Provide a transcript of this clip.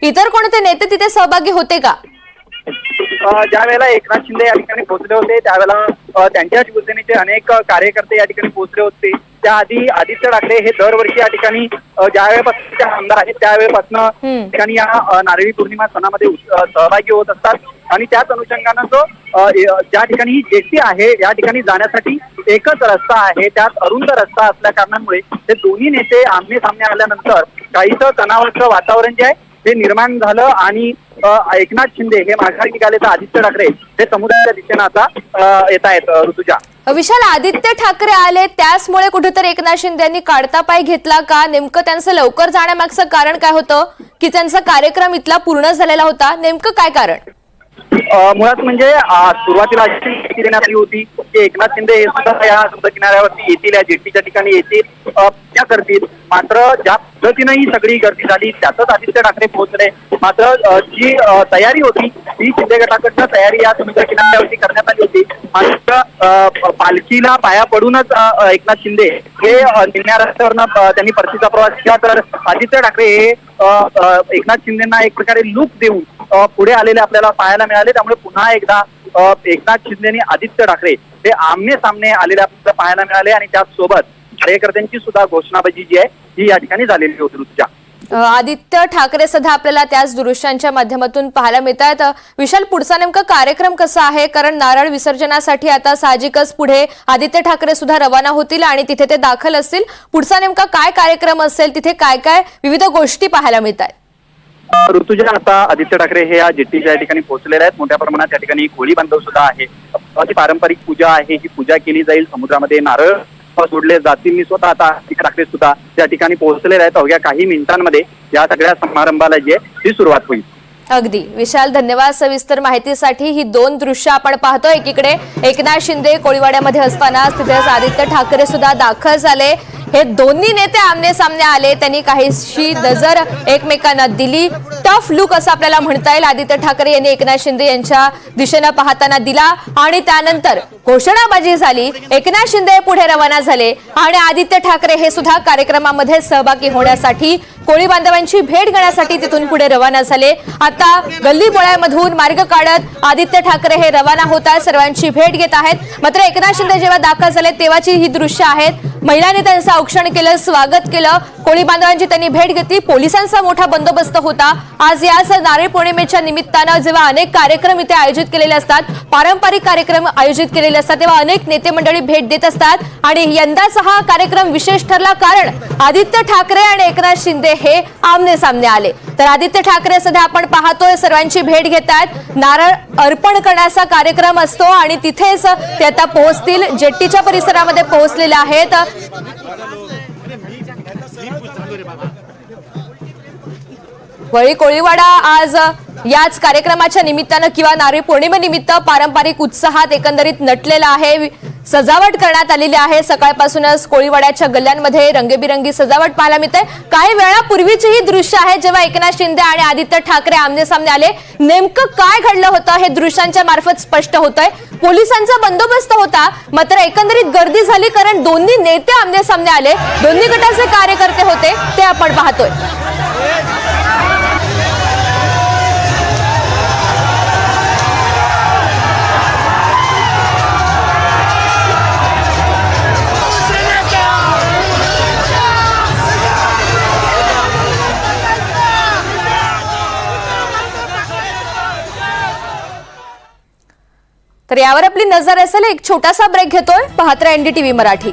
इतर कोणते नेते तिथे सहभागी होते का? ज्या वेळेला एकनाथ शिंदे या ठिकाणी पोहोचले होते त्यावेळेला त्यांच्या शिवसेनेचे अनेक कार्यकर्ते या ठिकाणी पोहोचले होते। त्याआधी आदित्य ठाकरे हे दरवर्षी या ठिकाणी ज्या वेळेपासून आमदार आहेत त्यावेळेपासून ठिकाणी या नारळी पौर्णिमा सणामध्ये सहभागी होत असतात आणि त्याच अनुषंगानं जो ज्या ठिकाणी ही जेटी आहे या ठिकाणी जाण्यासाठी एकच रस्ता आहे, त्यात अरुंद रस्ता असल्या कारणामुळे ते दोन्ही नेते आमने सामने आल्यानंतर काहीसं तणावाचं वातावरण जे आहे ते निर्माण झालं आणि एकनाथ शिंदे हे माघारी निघाले तर आदित्य ठाकरे हे समुद्राच्या दिशेने आता येत आहेत। ऋतुजा, विशाल, आदित्य ठाकरे आले त्याचमुळे कुठेतरी एकनाथ शिंदे यांनी काढता पाय घेतला का? नेमकं त्यांचं लवकर जाण्यामागचं कारण काय होतं की त्यांचा कार्यक्रम इथला पूर्ण झालेला होता? नेमकं काय कारण? मुळात म्हणजे सुरुवातीला अशी माहिती देण्यात आली होती की एकनाथ शिंदे हे सुद्धा या समुद्र किनाऱ्यावरती येतील, या जेटीच्या ठिकाणी येतील, त्या करतील। मात्र ज्या पद्धतीनं ही सगळी गर्दी झाली त्यातच आदित्य ठाकरे पोहोचले। मात्र जी तयारी होती ती शिंदे गटाकडनं तयारी या समुद्र किनाऱ्यावरती करण्यात आली होती। मात्र पालखीला पाया पडूनच एकनाथ शिंदे हे निम्म्या रस्त्यावरनं त्यांनी परतीचा प्रवास केला, तर आदित्य ठाकरे हे एकनाथ शिंदेना एक प्रकारे लूक देऊन पुढे आलेले आपल्याला पाहायला मिळाले। त्यामुळे पुन्हा एकदा एकनाथ शिंदे आणि आदित्य ठाकरे हे आमने सामने आलेले आपल्याला पाहायला मिळाले आणि त्याचसोबत कार्यकर्त्यांची सुद्धा घोषणाबाजी जी आहे ही या ठिकाणी झालेली होती। ऋतुजा, आदित्य ठाकरे सध्या आपल्याला त्याच दृश्यांच्या माध्यमातून पाहायला मिळतात। विशाल, पुढचा नेमका कार्यक्रम कसा आहे? कारण नारळ विसर्जनासाठी आता साहजिकच पुढे आदित्य ठाकरे सुद्धा रवाना होतील आणि तिथे ते दाखल असतील। पुढचा नेमका काय कार्यक्रम असेल? तिथे काय काय विविध गोष्टी पाहायला मिळतात? ऋतुजा, आता आदित्य ठाकरे हे या जेट्टीच्या ठिकाणी पोहोचलेले आहेत। मोठ्या प्रमाणात त्या ठिकाणी कोळी बांधव सुद्धा आहे, पारंपरिक पूजा आहे, ही पूजा केली जाईल। समुद्रामध्ये नारळ सोडले जातील। मी स्वतः आता आदित्य ठाकरे सुद्धा त्या ठिकाणी पोहोचलेले आहेत। अवघ्या काही मिनिटांमध्ये या सगळ्या समारंभाला जी आहे ती सुरुवात होईल। अगदी विशाल, धन्यवाद सविस्तर माहितीसाठी। ही दोन दृश्य आपण पाहतोय, एकीकडे एकनाथ शिंदे कोळीवाड्यामध्ये असताना तिथेच आदित्य ठाकरे सुद्धा दाखल झाले। हे दोन्ही नेते आमने सामने आले, त्यांनी काहीशी नजर एकमेकांना दिली। टफ लुक असं आपल्याला म्हणता येईल आदित्य ठाकरे यांनी एकनाथ शिंदे यांच्या दिशेने पाहताना दिला आणि त्यानंतर घोषणाबाजी झाली। एकनाथ शिंदे पुढे रवाना झाले आणि आदित्य ठाकरे हे सुद्धा कार्यक्रमामध्ये सहभागी होण्यासाठी कोळी बांधवांची भेट घेण्यासाठी तिथून पुढे रवाना झाले। आता गल्ली बोळ्यामधून मार्ग काढत आदित्य ठाकरे हे रवाना होत आहेत, सर्वांची भेट घेत आहेत। मात्र एकनाथ शिंदे जेव्हा दाखल झाले तेव्हाची ही दृश्य आहेत। महिलांनी त्यांचं औक्षण केलं, स्वागत केलं, कोळी बांधवांची त्यांनी भेट घेतली। पोलिसांचा मोठा बंदोबस्त होता। आज याच नारळी पौर्णिमेच्या निमित्तानं जेव्हा अनेक कार्यक्रम इथे आयोजित केलेले असतात, पारंपरिक कार्यक्रम आयोजित केलेले असतात, तेव्हा अनेक नेते मंडळी भेट देत असतात आणि यंदाचा हा कार्यक्रम विशेष ठरला कारण आदित्य ठाकरे आणि एकनाथ शिंदे हे आमने सामने आले। तर आदित्य ठाकरे सध्या आपण पाहतोय सर्वांची भेट घेतात। नारळ अर्पण करण्याचा कार्यक्रम असतो आणि तिथेच ते आता पोहोचतील, जेट्टीच्या परिसरामध्ये पोहोचलेले आहेत। वळी कोळीवाडा आज याच कार्यक्रमाच्या निमित्तानं किंवा नारळी पौर्णिमेनिमित्त पारंपरिक उत्साहात एकंदरीत नटलेला आहे। सजावट करण्यात आलेली आहे। सकाळपासूनच कोळीवाड्याच्या गल्ल्यांमध्ये रंगीबिरंगी सजावट पाहायला मिळते। काही वेळापूर्वीची ही दृश्य आहे जेव्हा एकनाथ शिंदे आणि आदित्य ठाकरे आमने सामने आले। नेमकं काय घडलं होतं हे दृश्यांच्या मार्फत स्पष्ट होतंय। पोलिसांचा बंदोबस्त होता, मात्र एकंदरीत गर्दी झाली कारण दोन्ही नेते आमने सामने आले, दोन्ही गटाचे कार्यकर्ते होते, ते आपण पाहतोय। तर यावर आपली नजर असेल। एक छोटासा ब्रेक घेतोय, पाहत राहा NDTV मराठी।